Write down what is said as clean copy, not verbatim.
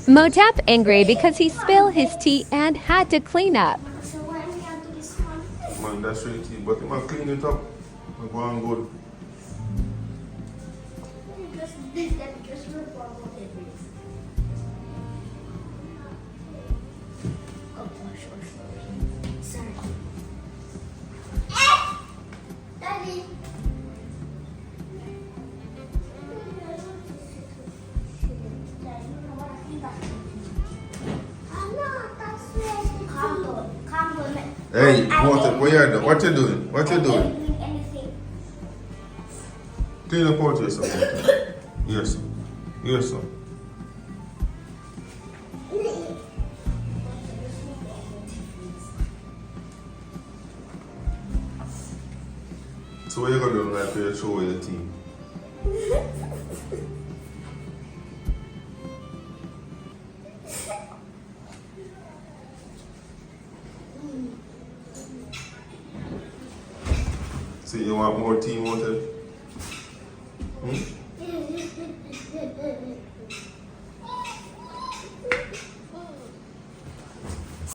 Motep angry because he spilled his tea and had to clean up. So why we have to this one? Man, that's really tea, but you must clean it up. And go on good. Just look what it is. Oh gosh, sorry. Daddy. Hey, what you doing? What you doing? What you doing? Anything. Clean up out yourself. Motep. Yes, sir. Yes, sir. So what you gonna do like you throw away the tea? So you want more tea, Motep? Hmm?